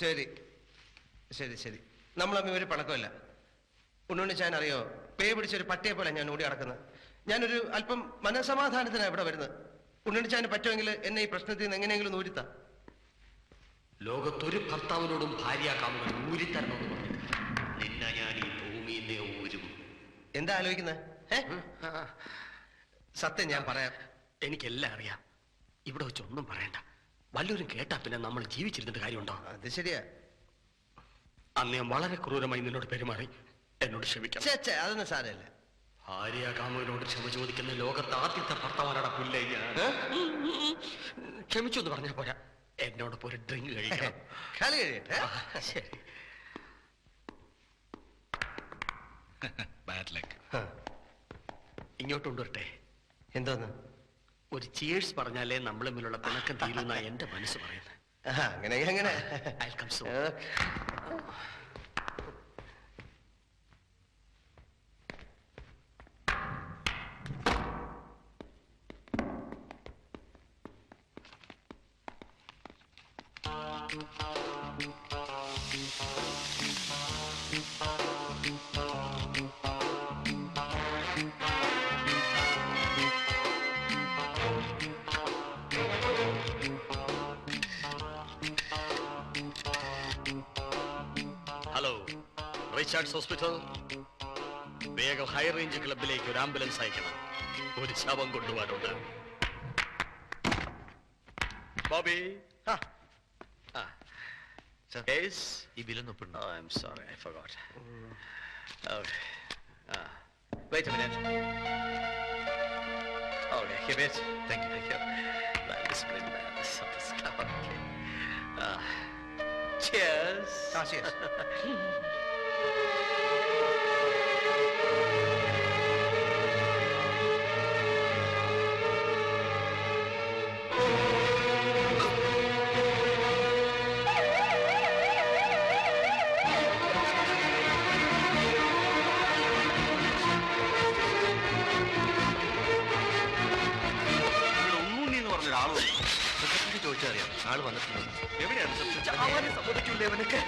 ശരി ശരി ശരി, നമ്മൾ തമ്മിൽ ഒരു പണക്കമില്ല. ഉണ്ണുണ്ണിച്ചാൻ അറിയോ, പേ പിടിച്ചൊരു പട്ടിയെ പോലെ ഞാൻ ഓടി നടക്കുന്നത്. ഞാനൊരു അല്പം മനസമാധാനത്തിനാണ് ഇവിടെ വരുന്നത്. ഉണ്ണുണ്ണിച്ചാന് പറ്റുമെങ്കിൽ എന്നെ ഈ പ്രശ്നത്തിൽ നിന്ന് എങ്ങനെയെങ്കിലും ഊരിത്താ. ലോകത്തൊരു ഭർത്താവിനോടും ഭാര്യാകാമുകൾ ഊരിത്തരണമെന്ന് പറഞ്ഞു. നിന്നെ ഞാൻ ഈ ഭൂമിയിലെ ഊരും. എന്താ ആലോചിക്കുന്നത്? സത്യം ഞാൻ പറയാം. എനിക്കെല്ലാം അറിയാം. ഇവിടെ വെച്ച് ഒന്നും പറയണ്ട. വല്ലവരും കേട്ടാ പിന്നെ നമ്മൾ ജീവിച്ചിരുന്നിട്ട് കാര്യമുണ്ടോ? അത് ശരിയാ. അന്ന് ഞാൻ വളരെ ക്രൂരമായി നിന്നോട് പെരുമാറി. എന്നോട് ക്ഷമിക്കണം. അതൊന്നും സാരമില്ല. ഭാര്യാകാമുകനോട് ക്ഷമ ചോദിക്കുന്ന ലോകത്ത് ആദ്യത്തെ ഭർത്താവാനാണ് പുല്ലേ ഞാൻ. ക്ഷമിച്ചു എന്ന് പറഞ്ഞാൽ പോരാ, എന്നോടൊപ്പം ഒരു ഡ്രിങ്ക് കഴിക്കണം. കളി കഴിയട്ടെ. ശരി. ഇങ്ങോട്ട് കൊണ്ടുവരട്ടെ. എന്തോന്ന്? ഒരു ചിയേഴ്സ് പറഞ്ഞാലേ നമ്മൾ തമ്മിലുള്ള പിണക്കം തീരുന്ന എന്റെ മനസ്സ് പറയുന്നത്. അങ്ങനെ ഹലോ, റിച്ചാർഡ്സ് ഹോസ്പിറ്റൽ. വേഗം ഹൈ റേഞ്ച് ക്ലബിലേക്ക് ഒരു ആംബുലൻസ് അയക്കണം. ഒരു ശവം കൊണ്ടുപോകാനുണ്ട്. ബോബി, ഈ ബില്ലൊന്നും. I'm sorry, I forgot. Okay. Wait a minute. Okay, give it. Thank you. That is pretty bad. Okay. Cheers. Cheers. ചോദിച്ചറിയാം, ആള് വന്നിട്ടുണ്ട്. എവിടെയാണ് സമ്മതിക്കൂലേ അവനൊക്കെ?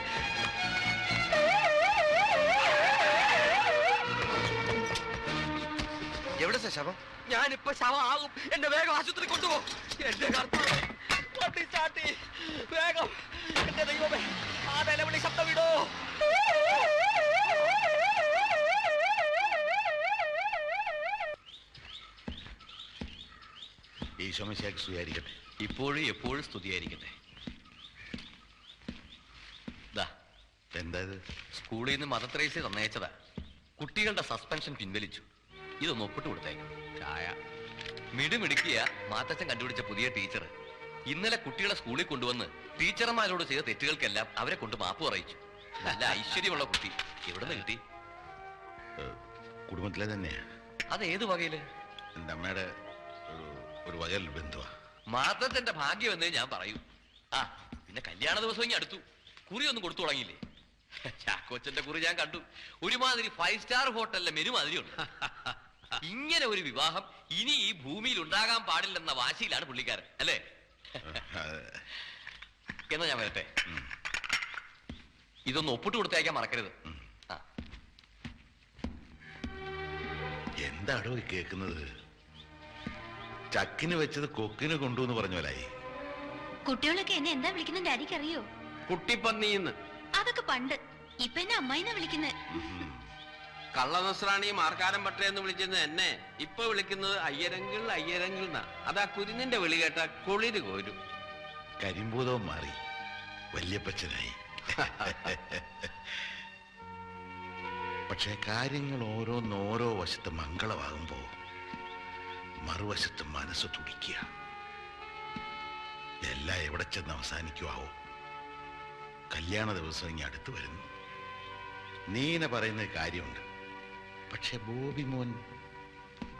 എവിടെ ശവം? ഞാനിപ്പോ ശവം ആകും. എന്നെ വേഗം ആശുപത്രി കൊണ്ടുപോകും. എന്റെ കർത്താവേ, വണ്ടി ചാട്ടി വേഗം. എന്റെ ദൈവമേ, ആ നിലവിളി ശബ്ദം വിടോ. ഈശോമിശിഹായ്ക്ക് സ്തുതിയായിരിക്കട്ടെ. ഇപ്പോഴും എപ്പോഴും സ്തുതിയായിരിക്കട്ടെ. എന്താ ഇത്? സ്കൂളിൽ നിന്ന് മദർ തെരേസ തന്നയച്ചതാ. കുട്ടികളുടെ സസ്പെൻഷൻ പിൻവലിച്ചു. ഇതൊന്ന് ഒപ്പിട്ട് കൊടുത്തേക്കും. ചായ മിടുമിടുക്കിയ മാത്തച്ഛൻ കണ്ടുപിടിച്ച പുതിയ ടീച്ചർ ഇന്നലെ കുട്ടികളെ സ്കൂളിൽ കൊണ്ടുവന്ന് ടീച്ചർമാരോട് ചെയ്ത തെറ്റുകൾക്കെല്ലാം അവരെ കൊണ്ട് മാപ്പ് പറയിച്ചു. നല്ല ഐശ്വര്യമുള്ള കുട്ടി. എവിടെ നിന്ന് കിട്ടി? കുടുംബത്തിലെ തന്നെയാ. അത് ഏത് വകയില്? എൻ്റെ അമ്മയുടെ ഒരു വകയിൽ ബന്ധുവാ. മാത്തച്ഛന്റെ ഭാഗ്യം എന്നേ ഞാൻ പറയൂ. പിന്നെ കല്യാണ ദിവസം ഇനി അടുത്തു. കുറി ഒന്നും കൊടുത്തു തുടങ്ങിയില്ലേ? ചാക്കോച്ചന്റെ കുറി ഞാൻ കണ്ടു. ഒരുമാതിരി 5 സ്റ്റാർ ഹോട്ടലിലെ മെനു മാതിരിയുണ്ട്. ഇങ്ങനെ ഒരു വിവാഹം ഇനി ഈ ഭൂമിയിൽ ഉണ്ടാകാൻ പാടില്ലെന്ന വാശിയിലാണ് പുള്ളിക്കാരൻ, അല്ലേ? എന്നാ ഞാൻ വരട്ടെ. ഇതൊന്ന് ഒപ്പിട്ട് കൊടുത്തയക്കാൻ മറക്കരുത്. എന്താടോ കേൾക്കുന്നത്? ചക്കിന് വെച്ചത് കൊക്കിന് കൊണ്ടുവന്ന് പറഞ്ഞ പോലായി. കുട്ടികളൊക്കെ എന്നെ എന്താ വിളിക്കുന്നത് ഡാഡിക്ക് അറിയോ? കുട്ടിപ്പന്നിന്ന്. അതൊക്കെ പണ്ട്. ഇപ്പൊ എന്നെ അമ്മായിന്നാ വിളിക്കുന്നത്. കള്ളനസ്രാണി മാർക്കാരം പട്ടയെന്ന് വിളിച്ചിരുന്നത് എന്നെ ഇപ്പൊ വിളിക്കുന്നത് അയ്യരങ്കിൽ അയ്യരങ്കിൽ എന്നാ. അതാ കുരുന്നിന്റെ വിളി കേട്ട കുളിര് കോരും. കരിമ്പൂതവും മാറി വല്യപ്പച്ചനായി. പക്ഷെ കാര്യങ്ങൾ ഓരോന്നോരോ വശത്ത് മംഗളമാകുമ്പോ മറുവശത്ത് മനസ്സ് തുടിക്കുക. എല്ലാം എവിടെ ചെന്ന് അവസാനിക്കുവാവോ? കല്യാണ ദിവസം ഇനി അടുത്ത് വരുന്നു. നീന പറയുന്ന കാര്യമുണ്ട്. പക്ഷെ ബോബി മോൻ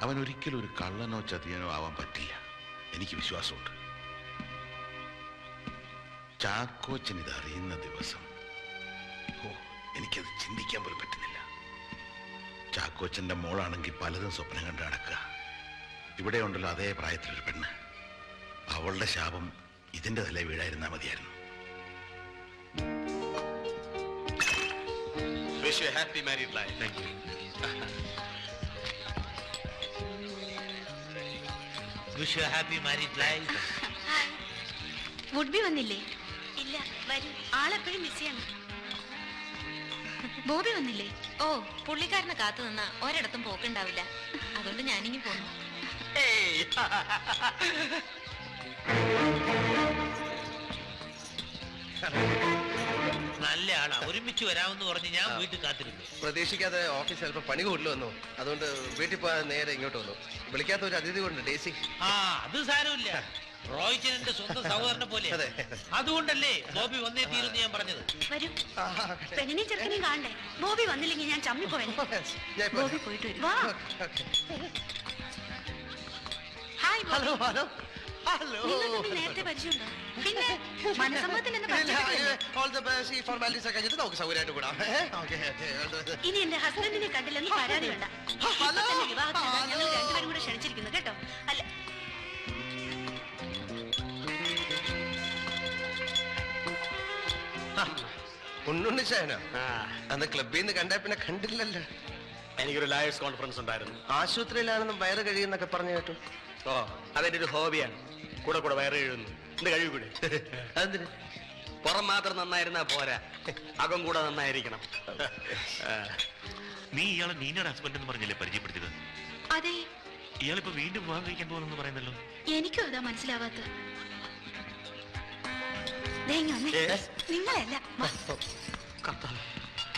അവൻ ഒരിക്കലും ഒരു കള്ളനോ ചതിയനോ ആവാൻ പറ്റില്ല. എനിക്ക് വിശ്വാസമുണ്ട്. ചാക്കോച്ചൻ ഇത് അറിയുന്ന ദിവസം എനിക്കത് ചിന്തിക്കാൻ പോലും പറ്റുന്നില്ല. ചാക്കോച്ചന്റെ മോളാണെങ്കിൽ പലതും സ്വപ്നം കണ്ട് നടക്കുക. ഇവിടെ ഉണ്ടല്ലോ അതേ പ്രായത്തിലൊരു പെണ്ണ്. അവളുടെ ശാപം ഇതിന്റെ തല വീഴായിരുന്നാ മതിയായിരുന്നു. Wish you happy married life. Thank you. Wish you happy married life. Would be വന്നില്ലേ? ഇല്ല, വരും. ആളെപ്പോഴും ബിസിയാണ്. ബോബി വന്നില്ലേ? ഓ, പുള്ളിക്കാരനെ കാത്തു നിന്നാ ഒരിടത്തും പോക്കുണ്ടാവില്ല. അതുകൊണ്ട് ഞാനിങ്ങി പോന്നു. നല്ല ആളാ, ഒരുമിച്ച് വരാമെന്ന് പറഞ്ഞ് ഞാൻ വീട്ടിൽ കാത്തിരുന്നു. പ്രതീക്ഷിക്കാതെ ഓഫീസിൽ അല്പം പണി കൂടുതൽ വന്നു. അതുകൊണ്ട് വീട്ടിൽ പോകാൻ നേരെ ഇങ്ങോട്ട് വന്നു. വിളിക്കാത്ത ഒരു അതിഥി കൊണ്ട് ഡേസി. ആ, അത് സാരമില്ല. റോയ്ച്ചന്റെ സ്വന്തം സഹോദരനെ പോലെ. അതെ. അതുകൊണ്ടല്ലേ ബോബി വന്നേ തീരുന്ന് ഞാൻ പറഞ്ഞത്. വരും. പെണ്ണിനെയും ചെറുക്കനെയും കാണണ്ടേ? ബോബി വന്നില്ലെങ്കിൽ ഞാൻ ചമ്മിപ്പോയനെ. ബോബി പോയിട്ട് വരും. വാ. Hi Bobby. Hello hello hello. നിങ്ങൾ തമ്മിൽ നേരത്തെ പരിചയമുണ്ടോ? പിന്നെ മനസമ്മതത്തിൽ നിന്ന് പരിചയപ്പെട്ടില്ലേ? നമുക്ക് സൗകര്യമായിട്ട് കൂടാം. ഇനി എന്റെ ഹസ്ബൻഡിനെ കണ്ടില്ലെന്ന് പരാതി വേണ്ട. ഇപ്പൊ തന്നെ വിവാഹത്തിന് ഞങ്ങൾ രണ്ടുപേരും കൂടെ ക്ഷണിച്ചിരിക്കുന്നു കേട്ടോ. അല്ല, ഉണ്ണുണ്ണിച്ചായനോ? അന്ന് ക്ലബിൽ നിന്ന് കണ്ടാ പിന്നെ കണ്ടില്ലല്ലോ. എനിക്കൊരു ലയേഴ്സ് കോൺഫറൻസ് ഉണ്ടായിരുന്നു. ആശുപത്രിയിലാണെന്നും വയറ് കഴിയുന്നൊക്കെ പറഞ്ഞു കേട്ടു. ഓ, അതെന്റെ ഒരു ഹോബിയാണ്. കൂടെ കൂടെ വയറ് എഴുതുന്നു. എന്ത് കഴിയൂടെ? അതെന്തിന്? പുറം മാത്രം നന്നായിരുന്നാ പോരാ, അകം കൂടെ നന്നായിരിക്കണം. നീ ഇയാളെ നീനയുടെ ഹസ്ബൻഡ് എന്ന് പറഞ്ഞല്ലേ പരിചയപ്പെടുത്തിയത്? അതെ. ഇയാളിപ്പോ വീണ്ടും വിവാഹം കഴിക്കാൻ പോകുന്നു പറയുന്നല്ലോ. എനിക്കും അതാ മനസ്സിലാവാത്ത. നിങ്ങളല്ല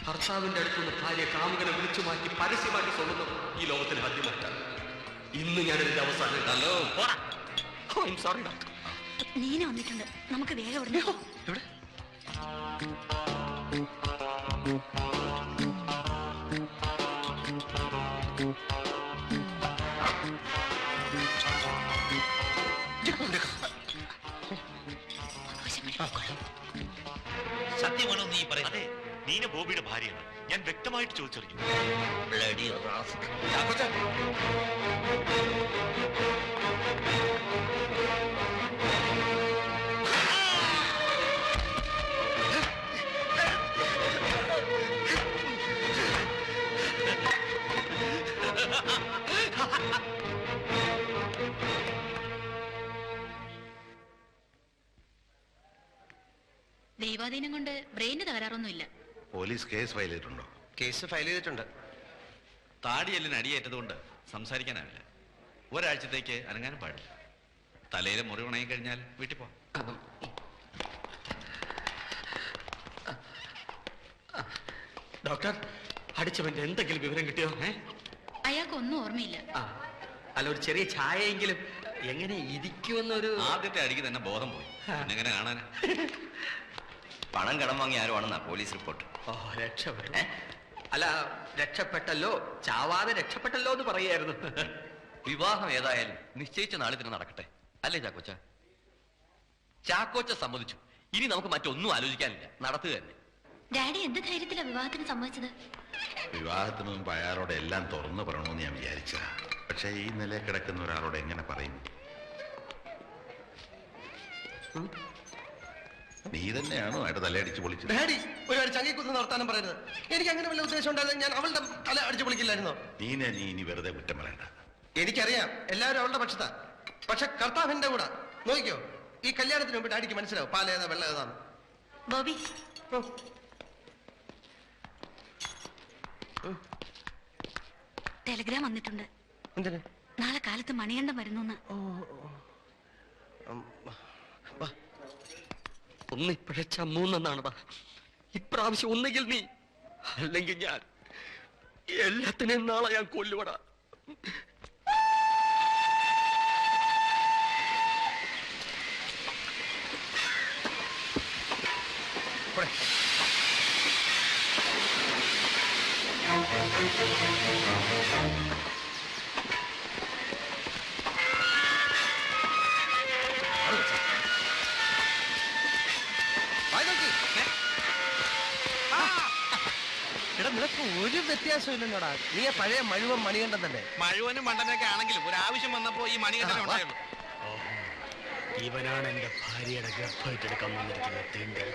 ഭർത്താവിന്റെ അടുത്തുനിന്ന് ഭാര്യ കാമുകനെ വിളിച്ചു മാറ്റി പരസ്യമാക്കി സ്വന്തം ഈ ലോകത്തിന് ആദ്യമായിട്ടാണ്. ഇന്ന് ഞാനതിന്റെ അവസാനം. Hello, sorry doctor. നീന വന്നിട്ടുണ്ട്. നമുക്ക് വേഗം ഇവിടെ ഇവിടെ സത്യമാണോ നീ പറയുന്നത്? അതെ, നീന ബോബിയുടെ ഭാര്യയാണ്. ഞാൻ വ്യക്തമായിട്ട് ചോദിച്ചറിഞ്ഞു. Bloody rascal. ദൈവാധീനം കൊണ്ട് ബ്രെയിന് തകരാറൊന്നുമില്ല. പോലീസ് കേസ് ഫയൽ ചെയ്തിട്ടുണ്ടോ? കേസ് ഫയൽ ചെയ്തിട്ടുണ്ട്. താടിയെല്ലിന് അടിയേറ്റതുകൊണ്ട് സംസാരിക്കാനാവില്ല. ഒരാഴ്ചത്തേക്ക് അനങ്ങാനും പാടില്ല. തലയിലെ മുറി ഉണങ്ങി കഴിഞ്ഞാൽ വീട്ടിൽ പോവാം. ഡോക്ടർ, അടിച്ചവന്റെ എന്തെങ്കിലും വിവരം കിട്ടിയോ? അയാൾക്കൊന്നും ഓർമ്മയില്ല. അല്ല, ഒരു ചെറിയ ചായയെങ്കിലും എങ്ങനെ ഇരിക്കുമെന്നൊരു. ആദ്യത്തെ അടിക്ക് തന്നെ ബോധം പോയി. എങ്ങനെ കാണാനാ? പണം കടം വാങ്ങി ആരുവാണെന്നാ പോലീസ് റിപ്പോർട്ട്. ഓ, രക്ഷപ്പെട്ടു. അല്ല, രക്ഷപ്പെട്ടല്ലോ, ചാവാതെ രക്ഷപ്പെട്ടല്ലോ എന്ന് പറയായിരുന്നു. വിവാഹം ഏതായാലും നിശ്ചയിച്ച നാളിൽ തന്നെ നടക്കട്ടെ, അല്ലേ ചാക്കോച്ച? ചാക്കോച്ച സമ്മതിച്ചു. ഇനി നമുക്ക് മറ്റൊന്നും ആലോചിക്കാനില്ല, നടത്തുക തന്നെ. ഡാഡി എന്ത് ധൈര്യത്തിലാ വിവാഹത്തിന് സമ്മതിച്ചത്? വിവാഹത്തിന് മുമ്പ് അയാളോട് എല്ലാം തുറന്നു പറയണമെന്ന് ഞാൻ വിചാരിച്ചതാ. പക്ഷെ ഈ നിലയിൽ കിടക്കുന്ന ഒരാളോട് എങ്ങനെ പറയും? നീ തന്നെയാണോ അയാളുടെ തലയടിച്ച് പൊളിച്ചത്? ഡാഡി ഒരു ചങ്ങിക്കുത്ത് നടത്താനും പറയരുത്. എനിക്ക് അങ്ങനെ വല്ല ഉദ്ദേശം ഉണ്ടായിരുന്നു ഞാൻ അവളുടെ തല അടിച്ചു പൊളിക്കില്ലായിരുന്നോ? നീ ഇനി വെറുതെ കുറ്റം പറയണ്ട. എനിക്കറിയാം എല്ലാവരും അവളുടെ പക്ഷത്താ. പക്ഷെ കർത്താവിന്റെ കൂടെ നോക്കിക്കോ, ഈ കല്യാണത്തിന് മുമ്പ് ഡാഡിക്ക് മനസ്സിലാവും പാലേതാ വെള്ളം ഏതാന്ന്. ബോബി, ടെലിഗ്രാം വന്നിട്ടുണ്ട്. എന്തിന്? നാളെ കാലത്ത് മണികണ്ഠം വരുന്നു. ഒന്നിപ്പോഴേ ചമ്മൂന്നാണ്. ഇപ്രാവശ്യം ഒന്നുകിൽ നീ, അല്ലെങ്കിൽ ഞാൻ. എല്ലാത്തിനെയും നാളെ ഞാൻ കൊല്ലുവടാ. എടാ, നിനക്ക് ഒരു വ്യത്യാസം ഇല്ലെന്നോടാ. നീ പഴയ മഴുവൻ മണികണ്ഠൻ തന്നെ. മഴുവനും മണ്ടനൊക്കെ ആണെങ്കിലും ഒരു ആവശ്യം വന്നപ്പോ ഈ മണികണ്ഠനെ ഉണ്ടായുള്ളൂ. ഇവനാണ് എന്റെ ഭാര്യയുടെ ഗർഭമായിട്ടെടുക്കാൻ വന്നിരിക്കുന്ന തീണ്ടൽ.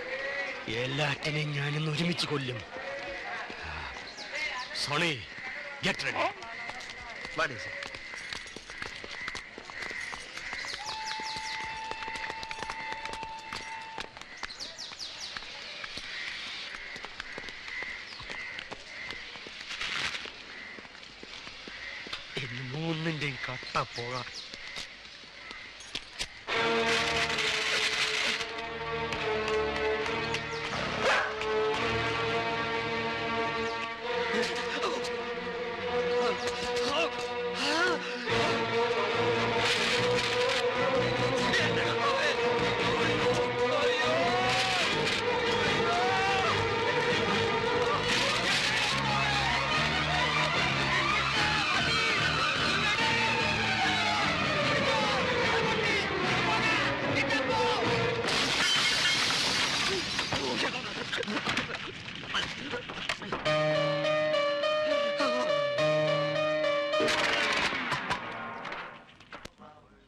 എല്ലാറ്റിനെയും ഞാനിന്ന് ഒരുമിച്ച് കൊല്ലും. Sony get ready. What is it? ഇന്ന് മൂന്നിന്റെയും കട്ട പോകാം.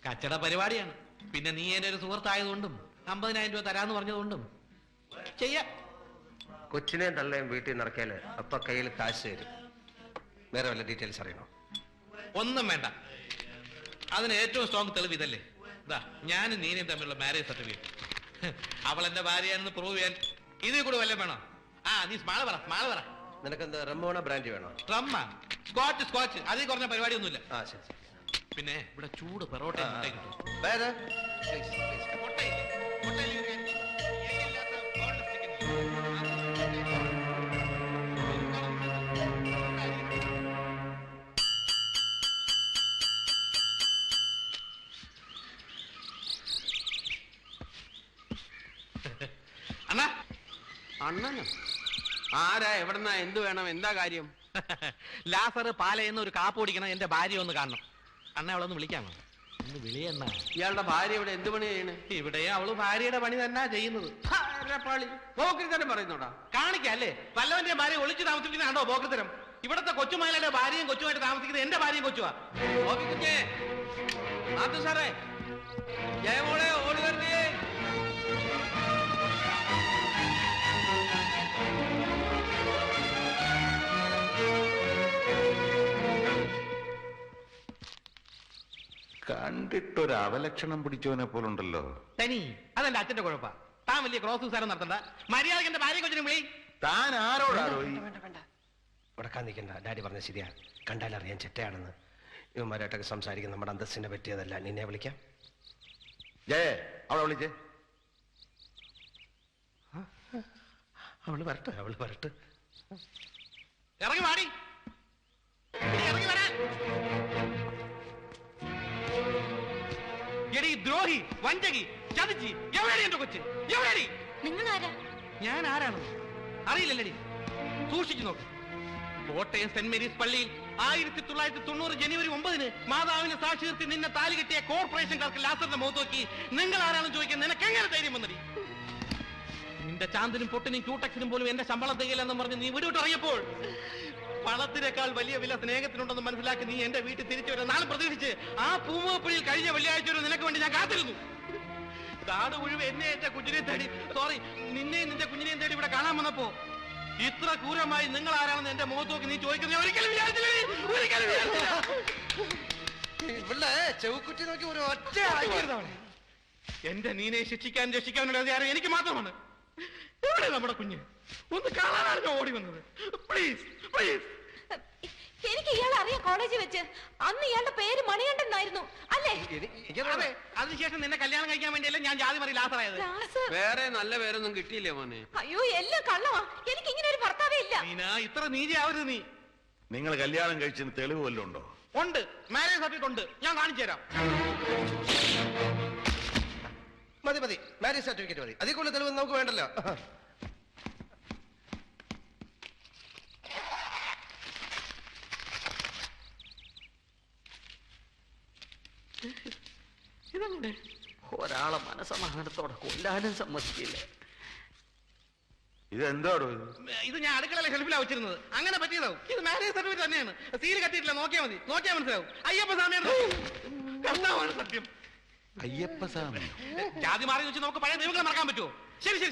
കച്ചട പരിപാടിയാണ്. പിന്നെ നീ എന്റെ ഒരു സുഹൃത്തായതുകൊണ്ടും 50,000 രൂപ തരാന്ന് പറഞ്ഞതുകൊണ്ടും ചെയ്യാം. കൊച്ചിനെയും തള്ളയും വീട്ടിൽ നിന്ന് ഇറക്കിയാല് അപ്പൊ കയ്യിൽ കാശ് തരും. വേറെ വല്ല ഡീറ്റെയിൽസ് അറിയണോ? ഒന്നും വേണ്ട. അതിന് ഏറ്റവും സ്ട്രോങ് തെളിവ് ഇതല്ലേ. ഇതാ ഞാനും നീനയും തമ്മിലുള്ള മാരേജ് സർട്ടിഫിക്കറ്റ്. അവൾ എന്റെ ഭാര്യയാണെന്ന് പ്രൂവ് ചെയ്യാൻ ഇതിൽ കൂടെ വല്ലതും വേണോ? ആ നീ സ്മാള് പറ. നിനക്കെന്താ റമ്മോണ ബ്രാൻഡ് വേണോ? ട്രമ്മ സ്കോച്ച് അതിൽ കുറഞ്ഞ പരിപാടിയൊന്നുമില്ല. ആ ശരി. പിന്നെ ഇവിടെ ചൂട് പെറോട്ട കിട്ടും. വേറെ പ്ലീസ് പ്ലീസ്. മുട്ടയില്ലേ? മുട്ടയിൽ ഒരു കാര്യം ചെയ്യ്. എല്ലില്ലാത്ത boneless chicken ഇല്ലേ? അണ്ണാ അണ്ണനോ? ആരാ? എവിടെന്നാ? എന്ത് വേണം? എന്താ കാര്യം? ലാസർ പാലയെന്ന് ഒരു കാപ്പ് ഓടിക്കണം. എന്റെ ഭാര്യ ഒന്ന് കാണണം. അണ്ണ അവളൊന്ന് വിളിക്കാമോ? ഒന്ന് വിളിയെന്നാ. ഇയാളുടെ ഭാര്യ ഇവിടെ എന്ത് പണി ചെയ്യണേ? ഇവിടെ അവള് ഭാര്യയുടെ പണി തന്നെ ചെയ്യുന്നത്. പോക്രിത്തരം പറയുന്നോടാ. കാണിക്കല്ലേ വല്ലവന്റെ ഭാര്യ ഒളിച്ചു താമസിപ്പിക്കുന്നുണ്ടോ പോക്കത്തരം? ഇവിടത്തെ കൊച്ചുമയിലെ ഭാര്യയും കൊച്ചുമായിട്ട് താമസിക്കുന്നത് എന്റെ ഭാര്യയും കൊച്ചുവാ. കുഞ്ഞേ, നാത്തു സാറേ, ജയമോളെ ഓടി വരണേ. കണ്ടിട്ടൊരു അവലക്ഷണം പിടിച്ചവനെ പോലുണ്ടല്ലോ. തനി അതെന്റെ അച്ഛന്റെ കുഴപ്പാ. താൻ വലിയ ക്രോസ് സാരം നടത്തണ്ട. മര്യാദക്ക് എന്റെ ഭാര്യ കൊച്ചിനും വിളി. താൻ ആരോടാണോ? ഉടക്കാൻ നിൽക്കണ്ട. ഡാഡി പറഞ്ഞ ശരിയാ. കണ്ടാലറിയാൻ ചെറ്റയാണെന്ന്. ഇവന്മാരായിട്ടൊക്കെ സംസാരിക്കുന്ന നമ്മുടെ അന്തസ്സിനെ പറ്റിയതല്ല. നിന്നെ വിളിക്കാം. ജയ അവളെ വിളിച്ചേ. അവള് വരട്ടെ. ഇറങ്ങി വാടി. ഇറങ്ങി വരാൻ. എടീ ദ്രോഹി, വഞ്ചകി, ചതിച്ചി, എവിടെയാണ് എന്റെ കൊച്ച്? എവിടെയാണ്? നിങ്ങൾ ആരാ? ഞാൻ ആരാണെന്ന് അറിയില്ലല്ലേടി. സൂക്ഷിച്ചു നോക്ക്. കോട്ടയം സെന്റ് മേരീസ് പള്ളിയിൽ 1990 ജനുവരി 9 മാതാവിനെ സാക്ഷി നിർത്തി നിന്നെ താലി കെട്ടിയ കോർപ്പറേഷൻ ക്ലർക്ക് ലാസറിന്റെ മുഖത്ത് നോക്കി നിങ്ങൾ ആരാണെന്ന് ചോദിക്കാൻ നിനക്ക് എങ്ങനെ ധൈര്യം വന്നടി? നിന്റെ ചാന്തിനും പൊട്ടിനും ക്യൂടെക്സിനും പോലും എന്റെ ശമ്പളം തികയില്ലെന്ന് പറഞ്ഞ് നീ വിടൂട്ടിറങ്ങിയപ്പോൾ പണത്തിനേക്കാൾ വലിയ വില സ്നേഹത്തിനുണ്ടെന്ന് മനസ്സിലാക്കി നീ എന്റെ വീട്ടിൽ തിരിച്ചു വരാൻ നാളെ പ്രതീക്ഷിച്ച് ആ പൂമുഖപ്പുഴയിൽ കഴിഞ്ഞ വെള്ളിയാഴ്ച ഒരു നിനക്ക് വേണ്ടി ഞാൻ കാത്തിരുന്നു. കാട് മുഴുവൻ എന്നെ എന്റെ കുഞ്ഞിനെ തേടി നിന്നെയും നിന്റെ കുഞ്ഞിനെയും തേടി ഇവിടെ കാണാൻ വന്നപ്പോ ഇത്ര ക്രൂരമായി നിങ്ങൾ ആരാണെന്ന് എന്റെ മുഖത്ത് നോക്കി നീ ചോദിക്കുന്നത് ഒരിക്കലും വിചാരിച്ചില്ല. ഇവിടെ ചെവുക്കുറ്റി നോക്കി ഒരു ഒറ്റ എന്റെ നീനെ ശിക്ഷിക്കാൻ രക്ഷിക്കാനുള്ള അധികാരം എനിക്ക് മാത്രമാണ്. എവിടെ നമ്മുടെ കുഞ്ഞ്? ഒന്ന് കാണാനാണ് ഞാൻ ഓടി വന്നത്. Please please. എനിക്ക് ഇയാളെ അറിയാം. കോളേജിൽ വെച്ച് അന്ന് ഇയാളുടെ പേര് മണികണ്ഠൻ എന്നായിരുന്നു അല്ലേ? അതെ. അതിനുശേഷം നിന്നെ കല്യാണം കഴിക്കാൻ വേണ്ടിയല്ലേ ഞാൻ ജാതി മറി ലാസറായത്. വേറെ നല്ല പേരൊന്നും കിട്ടിയില്ലേ മോനെ? അയ്യോ എല്ലാം കള്ളമാ. എനിക്ക് ഇങ്ങനെ ഒരു ഭർത്താവേ ഇല്ല. നീന ഇത്ര നീതിയാവരുത് നീ. നിങ്ങൾ കല്യാണം കഴിച്ചതിന് തെളിവ് വല്ലതും ഉണ്ടോ? ഉണ്ട്. മാരേജ് സർട്ടിഫിക്കറ്റ് ഉണ്ട്. ഞാൻ കാണിച്ചു തരാം. മതി. മാരേജ് സർട്ടിഫിക്കറ്റ് മതി. അതിൽ കൂടുതൽ തെളിവ് നമുക്ക് വേണ്ടല്ലോ. ഇതങ്ങനെ ഒരാളെ മനസമാധാനത്തോടെ കൊല്ലാനും സമ്മതിക്കില്ല. ഇതെന്താടോ? ഇത് ഞാൻ അടുക്കളയിലെ ഷെൽഫിലാണ് വെച്ചിരുന്നത്. അങ്ങനെ പറ്റിയതാവും. ഇത് മാരേജ് സർട്ടിഫിക്കറ്റ് തന്നെയാണ്. സീല് കത്തിയിട്ടില്ല. നോക്കിയാൽ മനസ്സിലാവും. അയ്യപ്പ സ്വാമിയാണ് സത്യം. അയ്യപ്പ സ്വാമി? ജാതി മാറി വെച്ച് നമുക്ക് പഴയ ദൈവങ്ങളെ മറക്കാൻ പറ്റുമോ?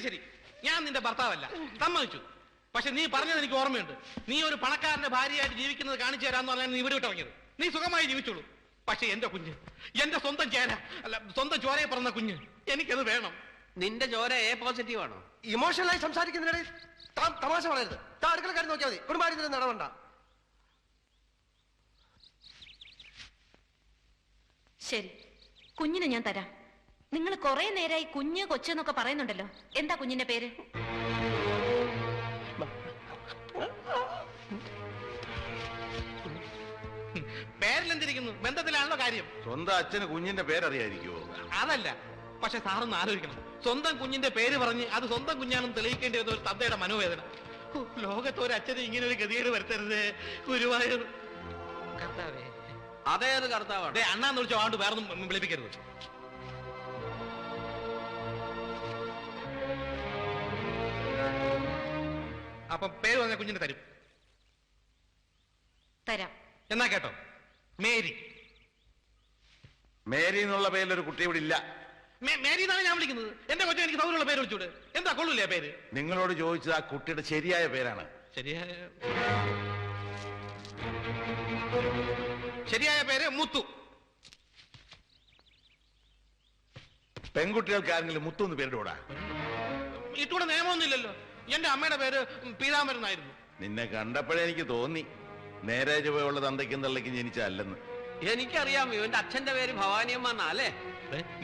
ശരി. ഞാൻ നിന്റെ ഭർത്താവല്ല, സമ്മതിച്ചു. പക്ഷെ നീ പറഞ്ഞത് എനിക്ക് ഓർമ്മയുണ്ട്. നീ ഒരു പണക്കാരന്റെ ഭാര്യയായിട്ട് ജീവിക്കുന്നത് കാണിച്ചു തരാന്ന് പറഞ്ഞാൽ നീ ഇവിടെ വിട്ടിറങ്ങിയത്. നീ സുഖമായി ജീവിച്ചോളൂ. പക്ഷെ എന്റെ കുഞ്ഞ്, എന്റെ സ്വന്തം ചേര, അല്ല സ്വന്തം ചോരയെ പറഞ്ഞ കുഞ്ഞ്, എനിക്കത് വേണം. നിന്റെ ചോര എ പോസിറ്റീവ് ആണോ? ഇമോഷണലായി സംസാരിക്കുന്നതിനിടയിൽ താൻ തമാശ വളരരുത്. താൻ അടുക്കളക്കാരി നോക്കിയാൽ മതി. കുടുംബാര്യത്തിന് നടവണ്ട. ശരി, കുഞ്ഞിനെ ഞാൻ തരാം. നിങ്ങൾ കുറെ നേരമായി കുഞ്ഞ് കൊച്ചെന്നൊക്കെ പറയുന്നുണ്ടല്ലോ. എന്താ കുഞ്ഞിന്റെ പേര്? പേരിലെന്തിരിക്കുന്നു? ബന്ധത്തിലാണല്ലോ കാര്യം. സ്വന്തം അച്ഛന് കുഞ്ഞിന്റെ പേരറിയായിരിക്കുമോ? അതല്ല, പക്ഷെ സാറൊന്ന് ആലോചിക്കണം. സ്വന്തം കുഞ്ഞിന്റെ പേര് പറഞ്ഞ് അത് സ്വന്തം കുഞ്ഞാണെന്ന് തെളിയിക്കേണ്ടി വന്ന ഒരു തന്തയുടെ മനോവേദന. ലോകത്ത് ഒരു അച്ഛന് ഇങ്ങനെ ഒരു ഗതികേട് വരുത്തരുത് ഗുരുവായൂർ. കർത്താവേ, അതേത് കർത്താവാണ്? അണ്ണാന്ന് വിളിച്ചോ, ആണ്ട് വേറൊന്നും വിളിപ്പിക്കരുത്. അപ്പം പേര് പറഞ്ഞ കുഞ്ഞിന് തരും. തരാം. എന്നാ കേട്ടോ, മേരി. മേരി എന്നുള്ള പേരിലൊരു കുട്ടി ഇവിടെ ഇല്ല. മേരി എന്നാണ് ഞാൻ വിളിക്കുന്നത്. എന്റെ കൊച്ചു എനിക്ക് സൗകര്യമുള്ള പേര് വിളിച്ചൂടെ? എന്താ കൊള്ളൂല്ലേ പേര്? നിങ്ങളോട് ചോദിച്ചത് ആ കുട്ടിയുടെ ശരിയായ പേരാണ്. ശരിയായ പേര് മുത്തു. പെൺകുട്ടികൾക്ക് ആരെങ്കിലും മുത്തു എന്ന് പേരിടൂടാ? ഇട്ടൂടെ നിയമമൊന്നുമില്ലല്ലോ. എന്റെ അമ്മയുടെ പേര് പീതാംബരൻ ആയിരുന്നു. നിന്നെ കണ്ടപ്പോഴേ എനിക്ക് തോന്നി നേരെ ചുവയുള്ള തന്തയ്ക്കും തള്ളയ്ക്കും ജനിച്ചല്ലെന്ന്. എനിക്കറിയാം, ഇവന്റെ അച്ഛന്റെ പേര് ഭവാനിയമ്മ എന്നാ അല്ലേ?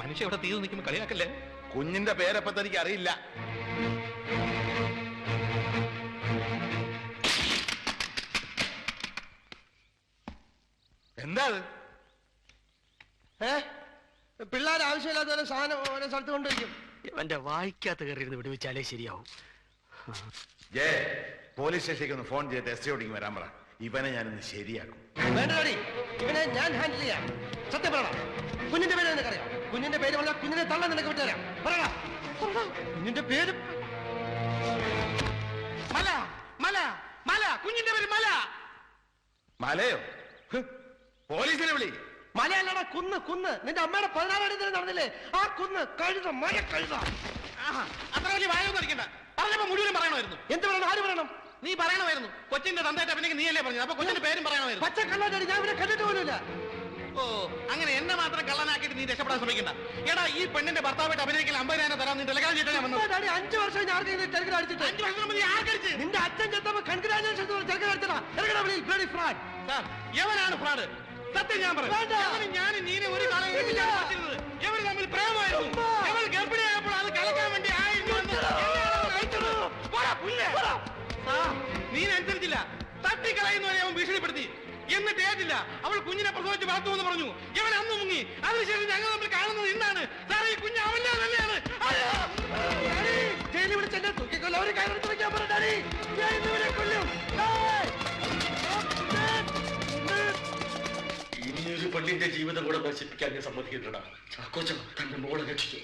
മനുഷ്യ ഇവിടെ തീർന്നു നിൽക്കുമ്പോ കളിയാക്കല്ലേ. കുഞ്ഞിന്റെ പേരപ്പ തനിക്ക് അറിയില്ല. എന്താ പിള്ളേർ ആവശ്യമില്ലാത്ത ഓരോ സാധനം ഓരോ സ്ഥലത്ത് കൊണ്ടുവയ്ക്കും. ഇവന്റെ വായിക്കാത്ത കയറിയിരുന്ന് വിടുവിച്ചാലേ ശരിയാവും. ജയ, പോലീസ് സ്റ്റേഷനിലേക്ക് ഒന്ന് ഫോൺ ചെയ്തിട്ട് എസ് ഐ വരാൻ പറ. ഇവനെ ഞാനിന്ന് ശരിയാക്കും. വേണ്ടടി, ഇവനെ ഞാൻ ഹാൻഡിൽ ചെയ്യാം. സത്യം പറയണം. കുഞ്ഞിന്റെ പേര് നിനക്കറിയാം? കുഞ്ഞിന്റെ പേര് പറഞ്ഞാൽ കുഞ്ഞിനെ തള്ളാൻ നിനക്ക് വിട്ടുതരാം. പറയടാ, കുഞ്ഞിന്റെ പേര് മല. മല മല കുഞ്ഞിന്റെ പേര് മല. മലയോ? പോലീസിനെ വിളി. മലയല്ലടാ, കുന്ന്. കുന്ന് നിന്റെ അമ്മയുടെ 16 അടി നടന്നില്ലേ? ആ കുന്ന്. കഴുത, മല കഴുത. അത്ര വലിയ വായൊന്നും അടിക്കണ്ട. പറഞ്ഞപ്പോ മുഴുവനും പറയണമായിരുന്നു. എന്ത് പറയണം? ആര് പറയണം? നീ പറയണമായിരുന്നു. കൊച്ചിന്റെ തന്തയായിട്ട് പിന്നെ നീയല്ലേ പറഞ്ഞത്. അപ്പൊ കൊച്ചിന്റെ പേരും പറയണമായിരുന്നു. പച്ച കള്ളാടി, ഞാൻ ഇവരെ കണ്ടിട്ട് പോലുമില്ല. ഓ, അങ്ങനെ എന്നെ മാത്രം കള്ളനാക്കിയിട്ട് നീ രക്ഷപ്പെടാൻ ശ്രമിക്കണ്ട. എടാ, ഈ പെണ്ണിന്റെ ഭർത്താവായിട്ട് അഭിനയിക്കാൻ 50,000 തരാം. നീ ടെലിഗ്രാം ചെയ്തിട്ട് ഞാൻ വന്നു. 5 വർഷം ഞാൻ ടെലിഗ്രാം അടിച്ചിട്ട്. 5 വർഷം മുമ്പ് നീ ആർക്കടിച്ച്? നിന്റെ അച്ഛൻ ചെത്തപ്പോ കൺഗ്രാജുലേഷൻ ടെലിഗ്രാം അടിച്ചതാ. ഫ്രോഡ്. സാർ, എവനാണ് ഫ്രോഡ്? സത്യം ഞാൻ പറഞ്ഞു. ഞാൻ നീനെ ഒരു കാലം എവർ തമ്മിൽ പ്രേമമായിരുന്നു. എവൾ ഗർഭിണിയായപ്പോൾ അത് കലക്കാൻ വേണ്ടി 1000 നീ അനുസരിച്ചില്ല. തട്ടിക്കളയുന്നവരെ അവൻ ഭീഷണിപ്പെടുത്തി. എന്നിട്ട് ഏറ്റില്ല. അവൾ കുഞ്ഞിനെ പ്രസവിച്ച് വളർത്തുമെന്ന് പറഞ്ഞു. ഇവൻ അന്ന് മുങ്ങി. അതിനുശേഷം ഞങ്ങൾ തമ്മിൽ കാണുന്നത് ഇന്നാണ്. സാറേ, ഈ കുഞ്ഞ് അവന്റെ തന്നെയാണ്. ജയിലിൽ വിളിച്ചെന്നെ തൂക്കിക്കൊല്ല. ഒരു കയറെടുത്ത് വെക്കാൻ പറഞ്ഞാടി. ഞാൻ ഇന്നിവരെ കൊല്ലും. ഇനിയൊരു പെണ്ണിന്റെ ജീവിതം കൂടെ നശിപ്പിക്കാൻ ഞാൻ സമ്മതിക്കില്ലടാ. ചാക്കോച്ച തന്റെ മോളെ രക്ഷിച്ചു.